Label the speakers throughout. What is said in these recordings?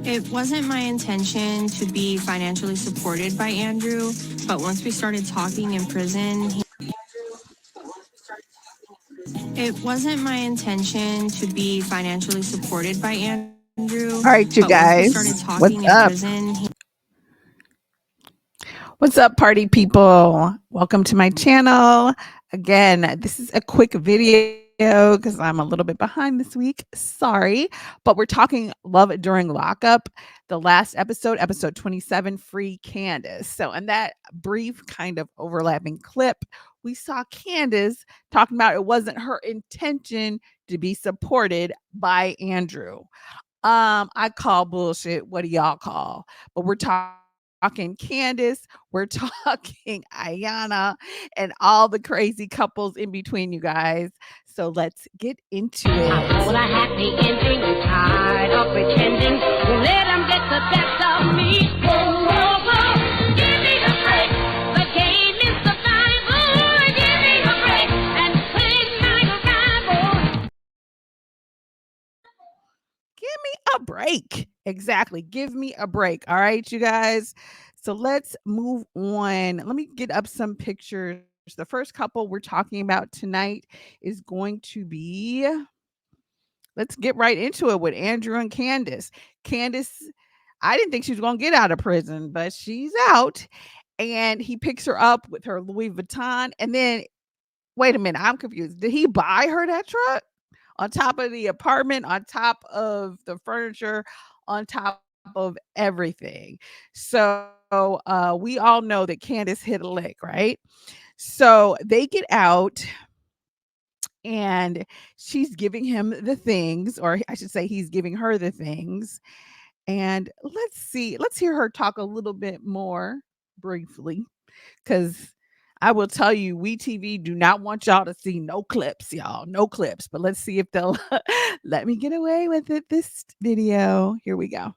Speaker 1: It wasn't my intention to be financially supported by Andrew, but once we started talking in prison, it wasn't my intention to be financially supported by Andrew,
Speaker 2: All right,
Speaker 1: but
Speaker 2: you
Speaker 1: once we started
Speaker 2: guys,
Speaker 1: talking
Speaker 2: what's
Speaker 1: in
Speaker 2: up?
Speaker 1: prison,
Speaker 2: What's up, party people? Welcome to my channel. Again, this is a quick video because I'm a little bit behind this week. Sorry, but we're talking love during lockup. The last episode, episode 27, Free Candace. So, in that brief kind of overlapping clip, we saw Candace talking about it wasn't her intention to be supported by Andrew. I call bullshit. What do y'all call? But we're talking Candice, we're talking Ayonna, and all the crazy couples in between, you guys. So let's get into it.
Speaker 3: I want a happy ending, tired of pretending. Let them get the best of me. Whoa, whoa, whoa. Give me a break. The game is survival. Give me a break and play my rival.
Speaker 2: Give me a break. Exactly. Give me a break. All right, you guys. So let's move on. Let me get up some pictures. The first couple we're talking about tonight is going to be, let's get right into it with Andrew and Candace. Candace, I didn't think she was going to get out of prison, but she's out. And he picks her up with her Louis Vuitton. And then, wait a minute, I'm confused. Did he buy her that truck? On top of the apartment, on top of the furniture, on top of everything. So we all know that Candace hit a lick, right? So they get out and she's giving him the things, or I should say he's giving her the things. And let's hear her talk a little bit more briefly, because I will tell you, we TV do not want y'all to see no clips, y'all, no clips. But let's see if they'll let me get away with it this video. Here we go.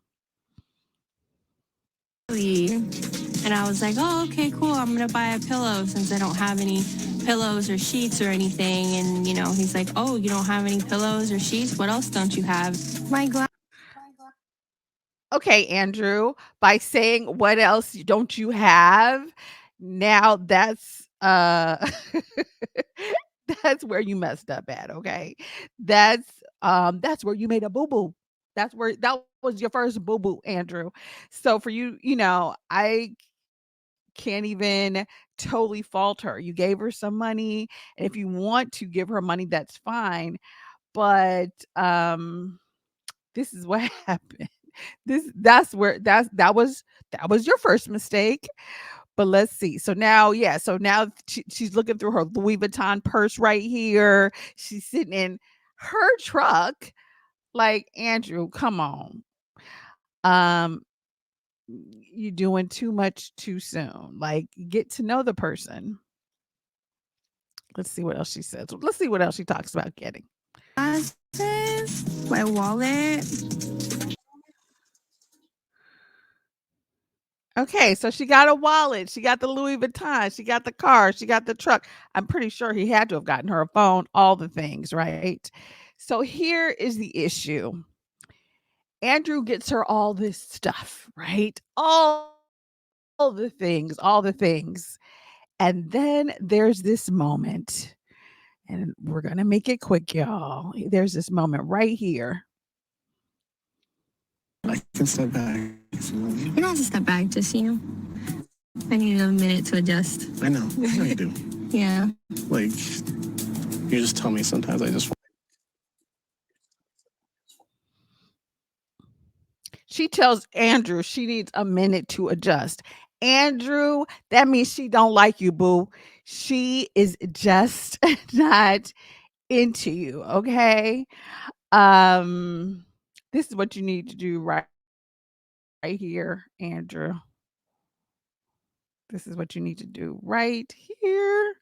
Speaker 1: and I was like, oh, okay, cool. I'm going to buy a pillow since I don't have any pillows or sheets or anything. And, he's like, oh, you don't have any pillows or sheets? What else don't you have?
Speaker 2: Okay, Andrew, by saying what else don't you have? Now that's where you messed up at, okay? That's where you made a boo-boo. That's where that was your first boo-boo, Andrew. So for you, I can't even totally fault her. You gave her some money, and if you want to give her money, that's fine. But this is what happened. That was your first mistake. But let's see. So now, yeah. So now she's looking through her Louis Vuitton purse right here. She's sitting in her truck. Like, Andrew, come on. Um, you're doing too much too soon. Like, get to know the person. Let's see what else she says. Let's see what else she talks about getting.
Speaker 1: My wallet.
Speaker 2: Okay, so she got a wallet, she got the Louis Vuitton, she got the car, she got the truck. I'm pretty sure he had to have gotten her a phone, all the things, right? So here is the issue. Andrew gets her all this stuff, right? All the things, all the things. And then there's this moment, and we're going to make it quick, y'all. There's this moment right here.
Speaker 4: I can step back.
Speaker 1: You don't have to step back, just, I need a minute to adjust.
Speaker 4: I know you do.
Speaker 1: Yeah.
Speaker 4: Like, you just tell me sometimes I just.
Speaker 2: She tells Andrew she needs a minute to adjust. Andrew, that means she don't like you, boo. She is just not into you, okay? This is what you need to do right here, Andrew. This is what you need to do right here.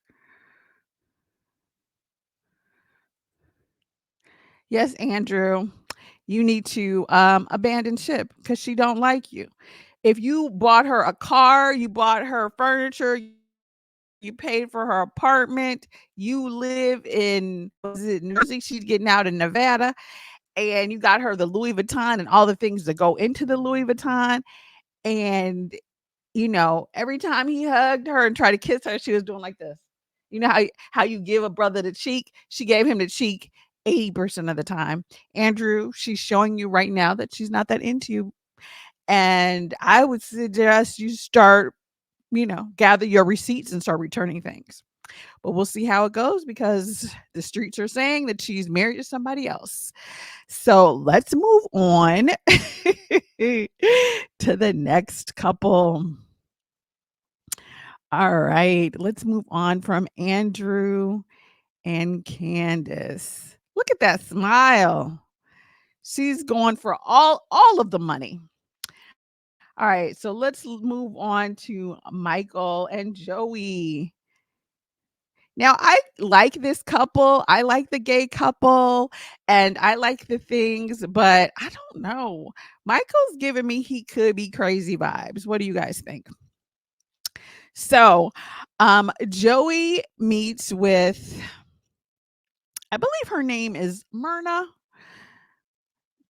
Speaker 2: Yes, Andrew, you need to abandon ship because she don't like you. If you bought her a car, you bought her furniture, you paid for her apartment, you live in, was it Jersey? She's getting out in Nevada. and you got her the Louis Vuitton and all the things that go into the Louis Vuitton. And, every time he hugged her and tried to kiss her, she was doing like this. You know how you give a brother the cheek? She gave him the cheek 80% of the time. Andrew, she's showing you right now that she's not that into you. And I would suggest you start, gather your receipts and start returning things. But we'll see how it goes because the streets are saying that she's married to somebody else. So let's move on to the next couple. All right, let's move on from Andrew and Candace. Look at that smile. She's going for all of the money. All right, so let's move on to Michael and Joey. Now, I like this couple. I like the gay couple and I like the things, but I don't know. Michael's giving me he could be crazy vibes. What do you guys think? So, Joey meets with, I believe her name is Myrna.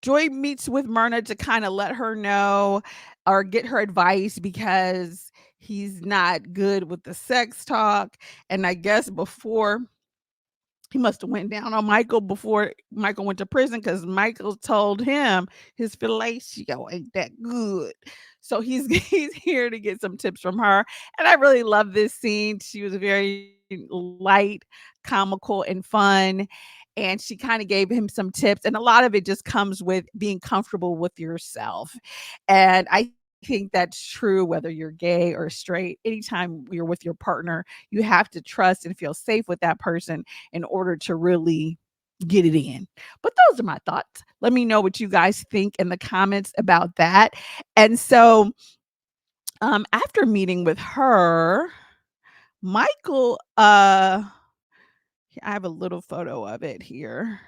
Speaker 2: Joy meets with Myrna to kind of let her know or get her advice because he's not good with the sex talk. And I guess before he must have went down on Michael before Michael went to prison because Michael told him his fellatio ain't that good. So he's he's here to get some tips from her. And I really love this scene. She was very light, comical, and fun. And she kind of gave him some tips. And a lot of it just comes with being comfortable with yourself. And I think that's true whether you're gay or straight. Anytime you're with your partner, you have to trust and feel safe with that person in order to really get it in. But those are my thoughts. Let me know what you guys think in the comments about that. And so after meeting with her, Michael, I have a little photo of it here.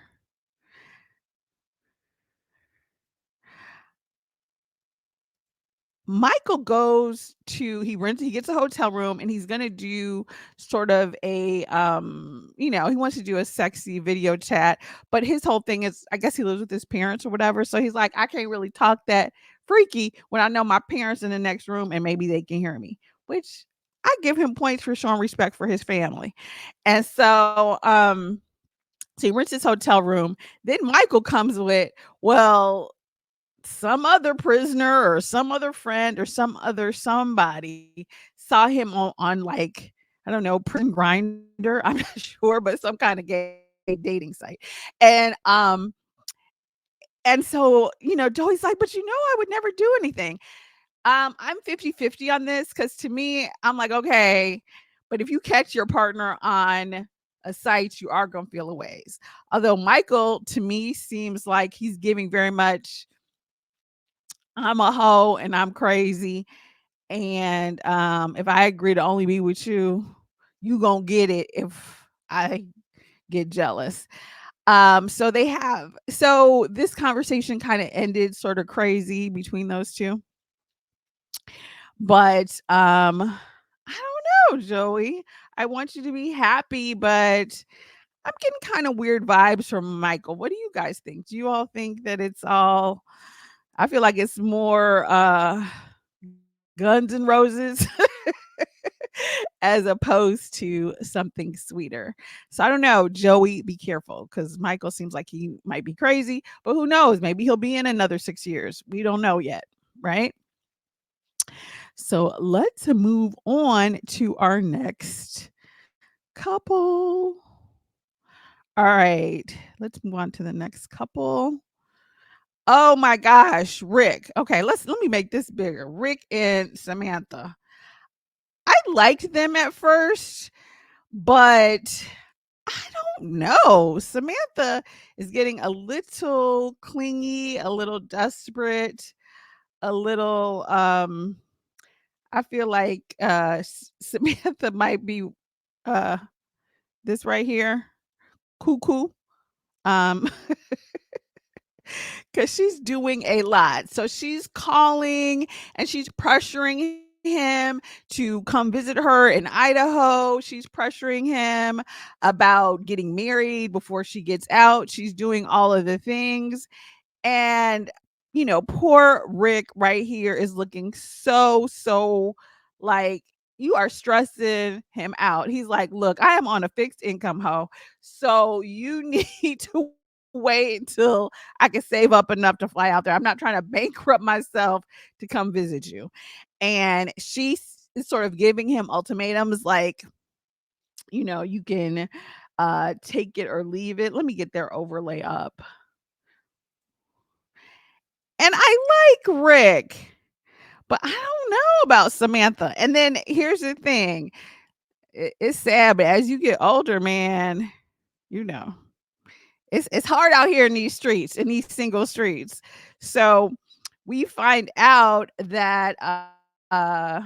Speaker 2: Michael he gets a hotel room and he's going to do sort of a, he wants to do a sexy video chat, but his whole thing is, I guess he lives with his parents or whatever. So he's like, I can't really talk that freaky when I know my parents in the next room and maybe they can hear me, which I give him points for showing respect for his family. And so, so he rents his hotel room. Then Michael comes with, well, some other prisoner or some other friend or some other somebody saw him on like, I don't know, prison grinder. I'm not sure, but some kind of gay dating site. And so, Joey's like, but I would never do anything. I'm 50-50 on this because to me, I'm like, okay, but if you catch your partner on a site, you are gonna feel a ways. Although Michael to me seems like he's giving very much I'm a hoe and I'm crazy. And if I agree to only be with you, you gonna get it if I get jealous. So this conversation kind of ended sort of crazy between those two. But I don't know, Joey. I want you to be happy, but I'm getting kind of weird vibes from Michael. What do you guys think? Do you all think that it's all I feel like it's more Guns and Roses as opposed to something sweeter. So I don't know, Joey, be careful because Michael seems like he might be crazy, but who knows? Maybe he'll be in another 6 years. We don't know yet, right? So let's move on to our next couple. All right, let's move on to the next couple. Oh my gosh, Rick. Okay, let me make this bigger. Rick and Samantha. I liked them at first, but I don't know. Samantha is getting a little clingy, a little desperate, a little I feel like Samantha might be this right here, cuckoo. Um because she's doing a lot. So she's calling and she's pressuring him to come visit her in Idaho. She's pressuring him about getting married before she gets out. She's doing all of the things. And, poor Rick right here is looking so like, you are stressing him out. He's like, look, I am on a fixed income, ho. So you need to wait until I can save up enough to fly out there. I'm not trying to bankrupt myself to come visit you. And she's sort of giving him ultimatums like, you can take it or leave it. Let me get their overlay up. And I like Rick, but I don't know about Samantha. And then here's the thing. It's sad, but as you get older, man, it's hard out here in these streets, in these single streets. So we find out that uh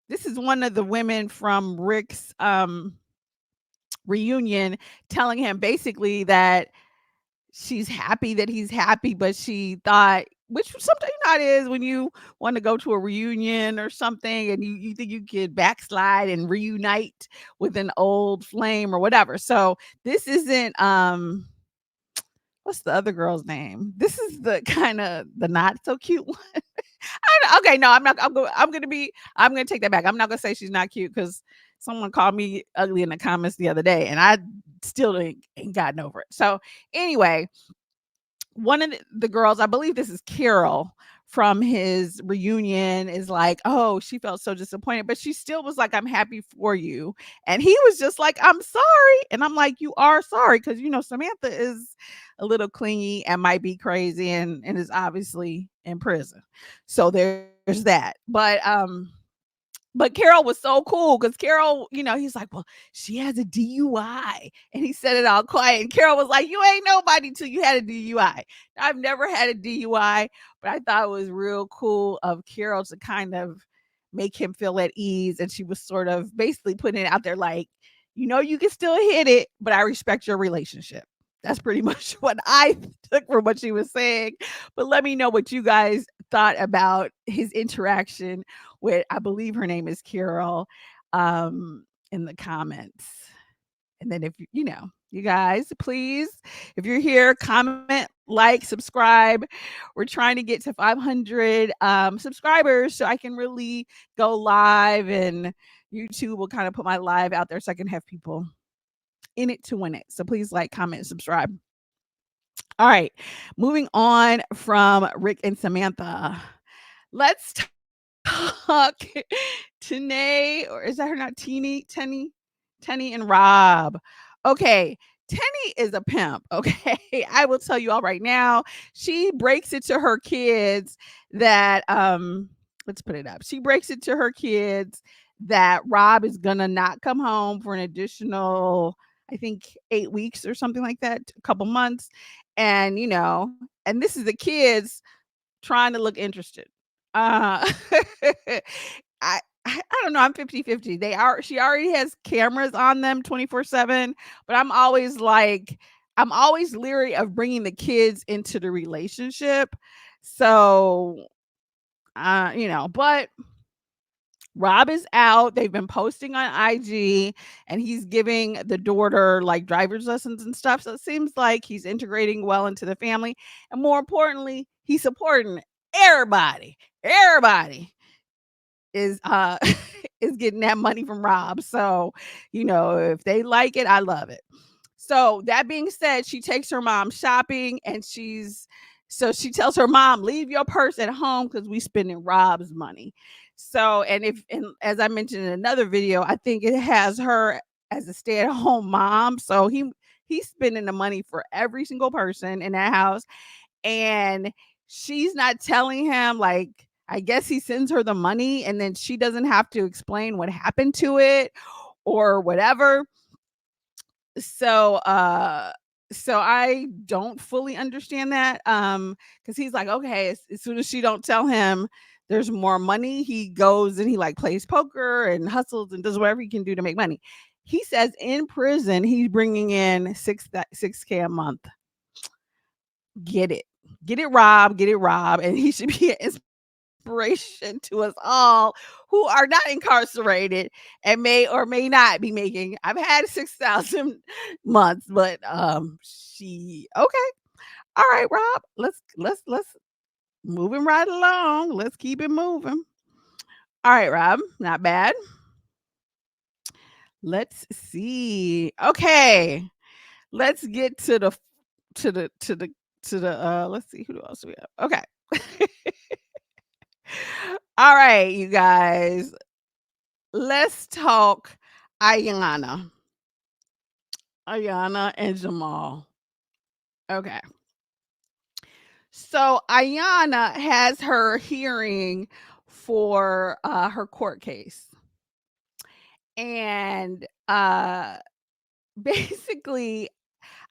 Speaker 2: this is one of the women from Rick's reunion telling him basically that she's happy that he's happy, but she thought, which sometimes it is when you want to go to a reunion or something and you think you could backslide and reunite with an old flame or whatever. So this isn't what's the other girl's name? This is the kind of the not so cute one. Okay, no, I'm not. I'm gonna take that back. I'm not gonna say she's not cute because someone called me ugly in the comments the other day, and I still ain't gotten over it. So anyway, one of the girls, I believe this is Carol from his reunion, is like, oh, she felt so disappointed, but she still was like, I'm happy for you. And he was just like, I'm sorry. And I'm like, you are sorry because Samantha is a little clingy and might be crazy and is obviously in prison. So there's that. But Carol was so cool because Carol, he's like, well, she has a DUI. And he said it all quiet. And Carol was like, you ain't nobody till you had a DUI. I've never had a DUI, but I thought it was real cool of Carol to kind of make him feel at ease. And she was sort of basically putting it out there like, you can still hit it, but I respect your relationship. That's pretty much what I took from what she was saying. But let me know what you guys thought about his interaction with, I believe her name is Carol, in the comments. And then if you guys, please, if you're here, comment, like, subscribe. We're trying to get to 500 subscribers so I can really go live, and YouTube will kind of put my live out there so I can have people in it to win it. So please like, comment, subscribe. All right, moving on from Rick and Samantha. Let's talk Tennie, or is that her not Tennie and Rob. Okay, Tennie is a pimp. Okay, I will tell you all right now. She breaks it to her kids that let's put it up. She breaks it to her kids that Rob is gonna not come home for an additional, I think, 8 weeks or something like that, a couple months. And and this is the kids trying to look interested. I don't know. I'm 50-50. She already has cameras on them 24/7, but I'm always leery of bringing the kids into the relationship. So, but Rob is out. They've been posting on IG and he's giving the daughter like driver's lessons and stuff. So it seems like he's integrating well into the family. And more importantly, he's supporting everybody. Everybody is is getting that money from Rob. So, if they like it, I love it. So that being said, she takes her mom shopping and she tells her mom, leave your purse at home because we spending Rob's money. So, and as I mentioned in another video, I think it has her as a stay-at-home mom. So he's spending the money for every single person in that house. And she's not telling him, like, I guess he sends her the money and then she doesn't have to explain what happened to it or whatever. So I don't fully understand that. Because he's like, okay, as soon as she don't tell him there's more money, he goes and he like plays poker and hustles and does whatever he can do to make money. He says in prison he's bringing in $6K a month. Get it, Rob, and he should be an inspiration to us all who are not incarcerated and may or may not be making. I've had 6,000 months, but she okay. All right, Rob. Let's moving right along. Let's keep it moving. All right, Rob. Not bad. Let's see. Okay. Let's get to the to the to the to the let's see who else we have. Okay. All right, you guys. Let's talk Ayonna. Ayonna and Jamal. Okay. So Ayonna has her hearing for her court case. And basically,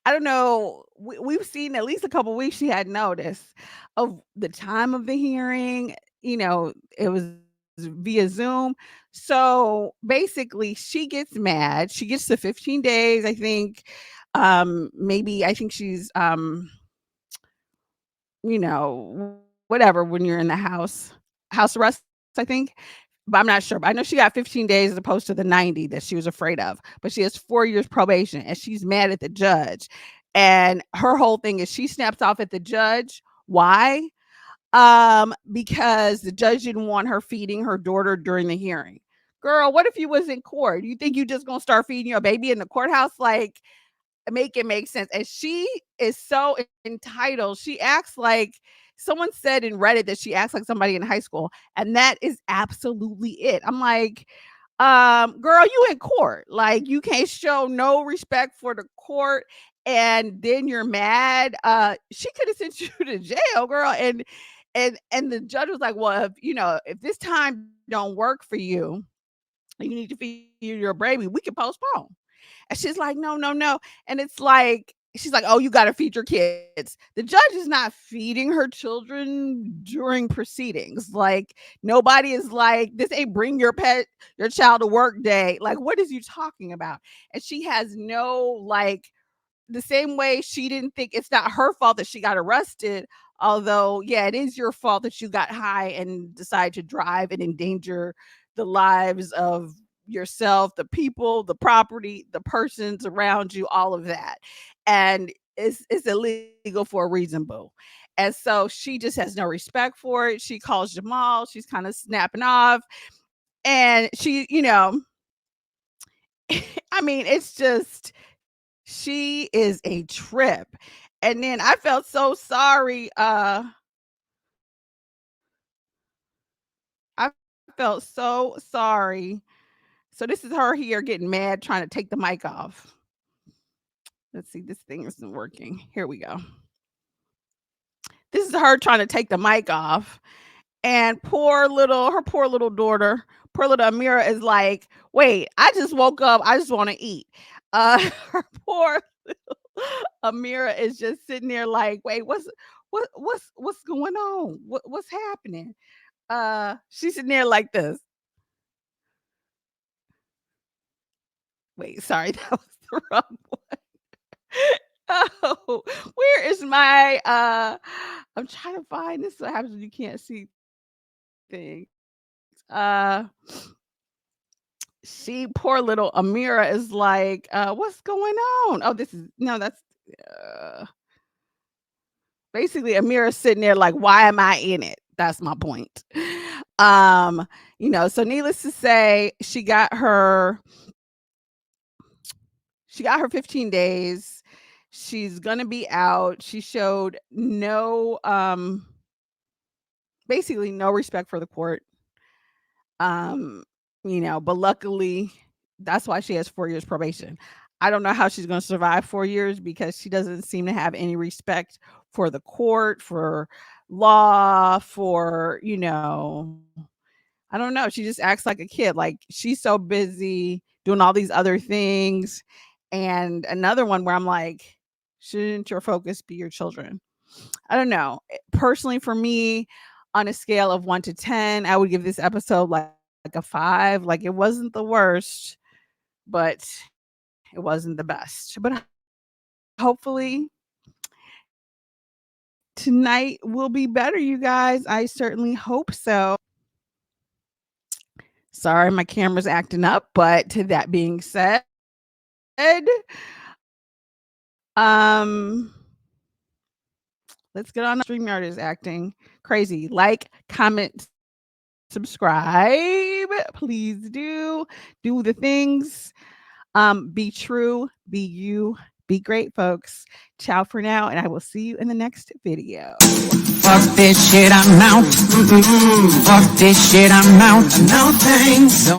Speaker 2: I don't know, we've seen at least a couple weeks she had notice of the time of the hearing. It was via Zoom. So basically, she gets mad. She gets to 15 days, I think. Maybe I think she's whatever when you're in the house arrest, I think. But I'm not sure. But I know she got 15 days as opposed to the 90 that she was afraid of. But she has 4 years probation and she's mad at the judge. And her whole thing is she snaps off at the judge. Why? Because the judge didn't want her feeding her daughter during the hearing. Girl, what if you was in court? You think you just gonna start feeding your baby in the courthouse? Like, make it make sense. And she is so entitled. She acts like someone said in Reddit that she acts like somebody in high school, and that is absolutely it. I'm like, girl, you in court. Like, you can't show no respect for the court, and then you're mad. She could have sent you to jail, girl. And the judge was like, well, if this time don't work for you, you need to feed your baby, we can postpone. And she's like, no, no, no. And it's like, she's like, oh, you got to feed your kids. The judge is not feeding her children during proceedings. Like, nobody is like, this ain't bring your child to work day. Like, what is you talking about? And she has no, like, the same way she didn't think it's not her fault that she got arrested. Although, yeah, it is your fault that you got high and decided to drive and endanger the lives of yourself, the people, the property, the persons around you, all of that. And it's illegal for a reason, boo. And so she just has no respect for it. She calls Jamal. She's kind of snapping off. And she, I mean, it's just, she is a trip. And then I felt so sorry. I felt so sorry. So this is her here getting mad, trying to take the mic off. Let's see, this thing isn't working. Here we go. This is her trying to take the mic off. And her poor little daughter, poor little Amira is like, wait, I just woke up. I just want to eat. Her poor little Amira is just sitting there like, wait, what's going on? What's happening? She's sitting there like this. Wait, sorry, that was the wrong one. Oh, where is my I'm trying to find this. What happens when you can't see things? She poor little Amira is like, what's going on? Oh, that's basically Amira sitting there like, why am I in it? That's my point. So needless to say, she got her 15 days. She's gonna be out. She showed no basically no respect for the court. But luckily that's why she has 4 years probation. I don't know how she's going to survive 4 years because she doesn't seem to have any respect for the court, for law, for, I don't know. She just acts like a kid. Like, she's so busy doing all these other things. And another one where I'm like, shouldn't your focus be your children? I don't know. Personally, for me, on a scale of 1 to 10, I would give this episode like a 5. Like, it wasn't the worst, but it wasn't the best. But hopefully tonight will be better, you guys. I certainly hope so. Sorry, my camera's acting up, but to that being said, let's get on. StreamYard is acting crazy. Like, comment, subscribe. Please do the things. Be true, be you, be great, folks. Ciao for now, and I will see you in the next video.
Speaker 5: Fuck this shit, I'm out. Fuck this shit, I'm out. No thanks.